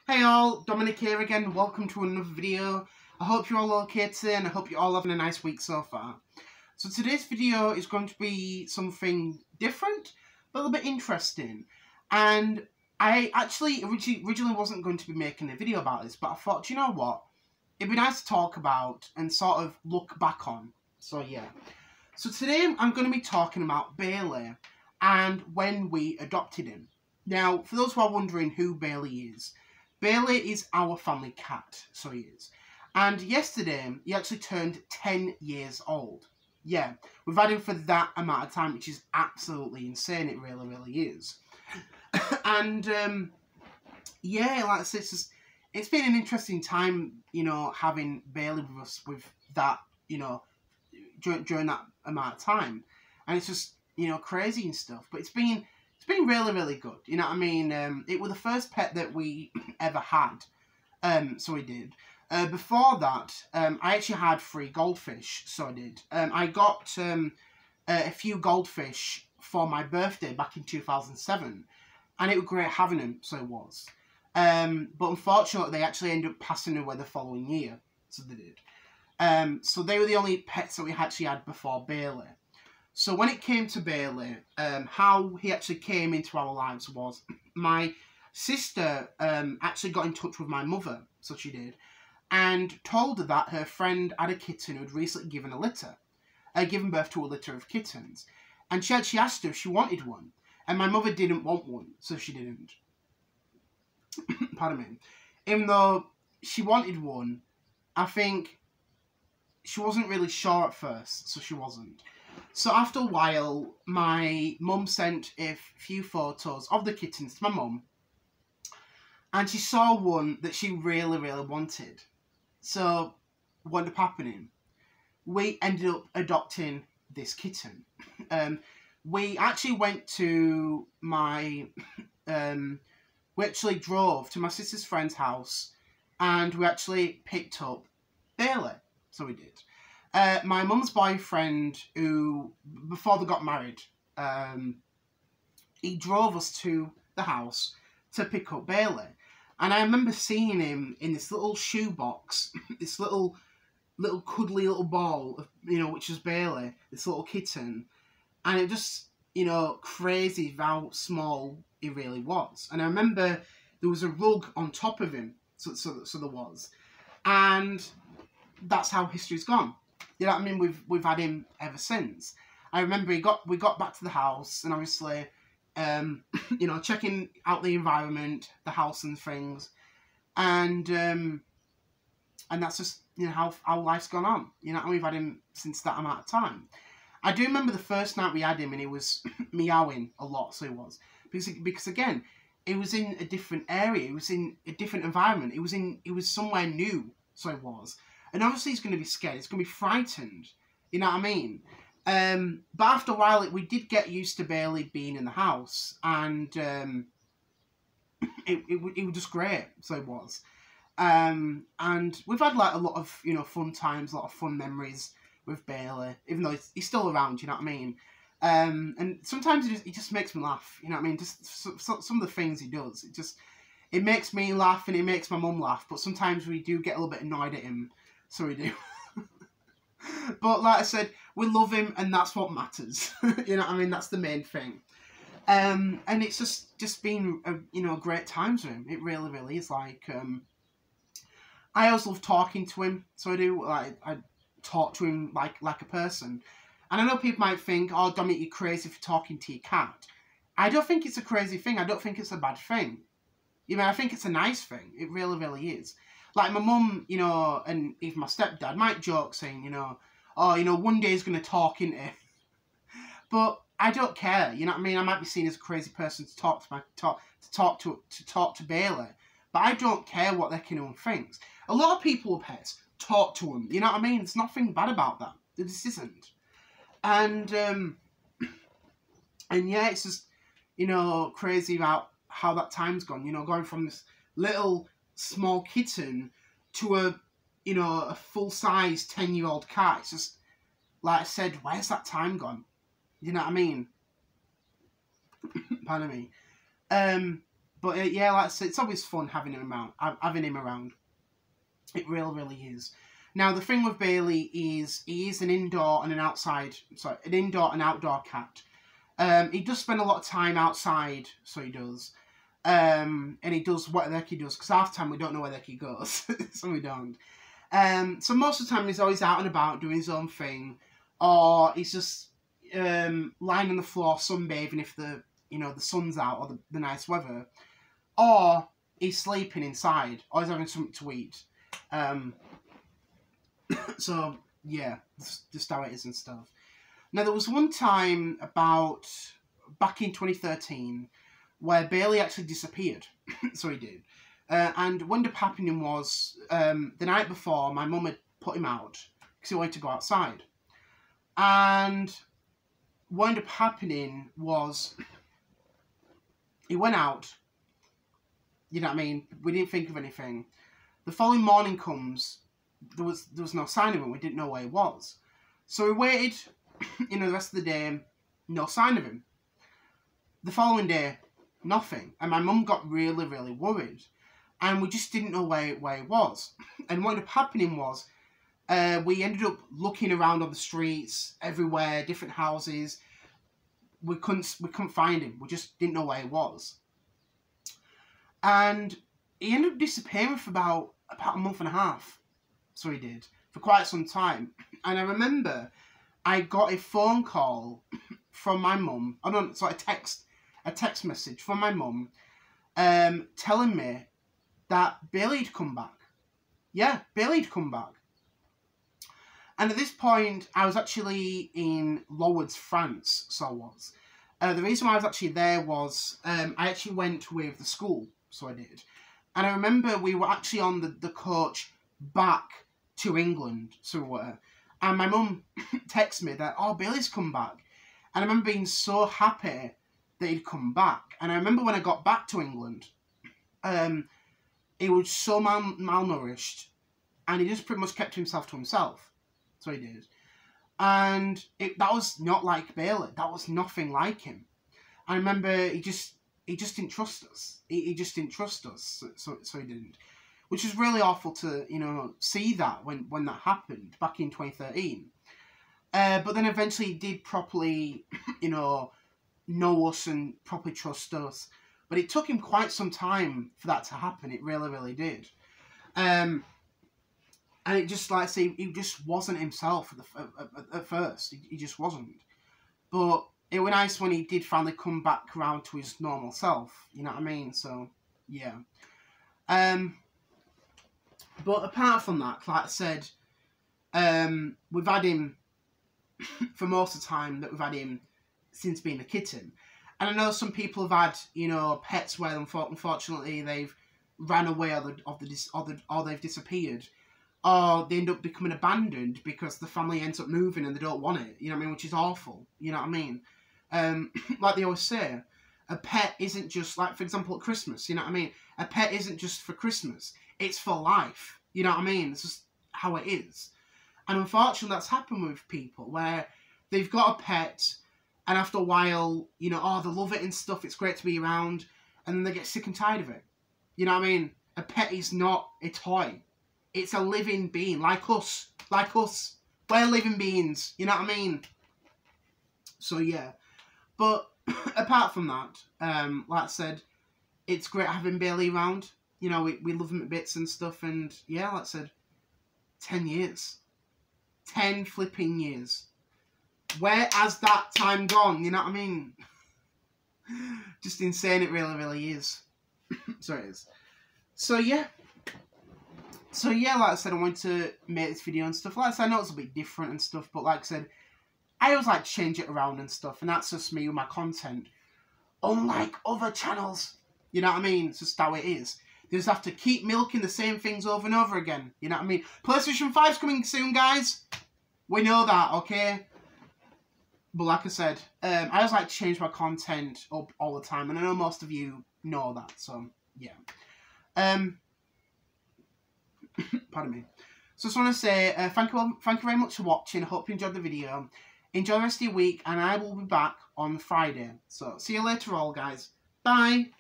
Hey all, Dominic here again, welcome to another video. I hope you're all okay today and I hope you're all having a nice week so far. So today's video is going to be something different, but a little bit interesting. And I actually originally wasn't going to be making a video about this, but I thought, you know what, it'd be nice to talk about and sort of look back on. So yeah. So today I'm going to be talking about Bailey and when we adopted him. Now, for those who are wondering who Bailey is our family cat, so he is. And yesterday, he actually turned 10 years old. Yeah, we've had him for that amount of time, which is absolutely insane. It really, really is. And, yeah, like I said, it's been an interesting time, you know, having Bailey with us with that, you know, during that amount of time. And it's just, you know, crazy and stuff. But it's been really, really good. You know what I mean? It was the first pet that we ever had. So we did. Before that, I actually had 3 goldfish. So I did. I got a few goldfish for my birthday back in 2007. And it was great having them. So it was. But unfortunately, they actually ended up passing away the following year. So they did. So they were the only pets that we actually had before Bailey. So when it came to Bailey, how he actually came into our lives was my sister actually got in touch with my mother, so she did, and told her that her friend had a kitten who had recently given birth to a litter of kittens. And she actually asked her if she wanted one. And my mother didn't want one, so she didn't. Pardon me. Even though she wanted one, I think she wasn't really sure at first, so she wasn't. So after a while, my mum sent a few photos of the kittens to my mum. And she saw one that she really, really wanted. So what ended up happening? We ended up adopting this kitten. We actually went to my... we actually drove to my sister's friend's house. And we actually picked up Bailey. So we did. My mum's boyfriend, who, before they got married, he drove us to the house to pick up Bailey. And I remember seeing him in this little shoebox, this little cuddly little ball, of, you know, which was Bailey, this little kitten. And it just, you know, crazy how small he really was. And I remember there was a rug on top of him, so there was. And that's how history's gone. You know what I mean? We've had him ever since. I remember we got back to the house and obviously, you know, checking out the environment, the house and things, and that's just, you know, how life's gone on. You know, and we've had him since that amount of time. I do remember the first night we had him and he was meowing a lot. So he was because again, it was in a different area. It was in a different environment. It was somewhere new. So it was. And obviously he's going to be scared. He's going to be frightened. You know what I mean? But after a while, we did get used to Bailey being in the house. And it was just great. So it was. And we've had like a lot of, you know, fun times, a lot of fun memories with Bailey. Even though he's still around, you know what I mean? And sometimes he just makes me laugh. You know what I mean? Just some of the things he does. It makes me laugh and it makes my mum laugh. But sometimes we do get a little bit annoyed at him. So we do. But like I said, we love him and that's what matters. You know what I mean? That's the main thing. And it's just been, you know, great times with him. It really, really is. Like, I always love talking to him. So I do. Like, I talk to him like a person. And I know people might think, oh, Dominic, you're crazy for talking to your cat. I don't think it's a crazy thing. I don't think it's a bad thing. You know, I think it's a nice thing. It really, really is. Like my mum, you know, and even my stepdad might joke saying, you know, oh, you know, one day he's going to talk into it. But I don't care, you know what I mean? I might be seen as a crazy person to talk to Bailey, but I don't care what their kiddo thinks. A lot of people with pets talk to them, you know what I mean? There's nothing bad about that. This isn't. And yeah, it's just, you know, crazy about how that time's gone, you know, going from this little small kitten to a, you know, a full-size 10-year-old cat. It's just, like I said, where's that time gone? You know what I mean? Pardon me. But yeah, like I said, it's always fun having him around. It really, really is. Now, the thing with Bailey is he is an indoor and an outdoor cat. He does spend a lot of time outside, so he does. And he does what the heck he does, because half the time we don't know where the heck he goes, so we don't. So most of the time he's always out and about doing his own thing, or he's just lying on the floor sunbathing if the sun's out or the nice weather, or he's sleeping inside, or he's having something to eat. So yeah, just how it is and stuff. Now there was one time back in 2013 where Bailey actually disappeared. So he did. And what ended up happening was the night before my mum had put him out because he wanted to go outside. And what ended up happening was he went out. You know what I mean? We didn't think of anything. The following morning comes, there was no sign of him. We didn't know where he was. So we waited, the rest of the day, no sign of him. The following day, nothing. And my mum got really, really worried. And we just didn't know where he was. And what ended up happening was, we ended up looking around on the streets, everywhere, different houses. We couldn't find him. We just didn't know where he was. And he ended up disappearing for about a month and a half. So he did, for quite some time. And I remember I got a phone call from my mum. A text message from my mum telling me that Bailey had come back. Yeah, Bailey had come back. And at this point, I was actually in Lourdes, France, so I was. The reason why I was actually there was I actually went with the school, so I did. And I remember we were actually on the coach back to England, so we were. And my mum texted me that, oh, Bailey's come back. And I remember being so happy that he'd come back. And I remember when I got back to England, he was so malnourished, and he just pretty much kept himself to himself. So he did. And that was not like Bailey. That was nothing like him. I remember he just didn't trust us. He just didn't trust us, so he didn't. Which is really awful to, see that when that happened back in 2013. But then eventually he did properly, know us and properly trust us. But it took him quite some time for that to happen. It really, really did. And it just, like I say, he just wasn't himself at first. He just wasn't. But it was nice when he did finally come back around to his normal self. You know what I mean? So, yeah. But apart from that, like I said, we've had him for most of the time that we've had him since being a kitten. And I know some people have had, pets where unfortunately they've ran away or they've disappeared. Or they end up becoming abandoned because the family ends up moving and they don't want it. You know what I mean? Which is awful. You know what I mean? Like they always say, a pet isn't just, like, for example, at Christmas. You know what I mean? A pet isn't just for Christmas. It's for life. You know what I mean? It's just how it is. And unfortunately, that's happened with people where they've got a pet and after a while, they love it and stuff. It's great to be around. And then they get sick and tired of it. You know what I mean? A pet is not a toy. It's a living being, like us. Like us. We're living beings. You know what I mean? So, yeah. But, apart from that, like I said, it's great having Bailey around. We love him at bits and stuff. And, yeah, like I said, 10 years. 10 flipping years. Where has that time gone? You know what I mean? Just insane, it really, really is. So it is. So, yeah. Like I said, I wanted to make this video and stuff. Like I said, I know it's a bit different and stuff, but like I said, I always like to change it around and stuff, and that's just me with my content. Unlike other channels, you know what I mean? It's just how it is. You just have to keep milking the same things over and over again, you know what I mean? PlayStation 5's coming soon, guys. We know that, okay? But like I said, I always like to change my content up all the time, and I know most of you know that, so, yeah. Pardon me. So I just want to say thank you very much for watching. I hope you enjoyed the video. Enjoy the rest of your week, and I will be back on Friday. So see you later all, guys. Bye.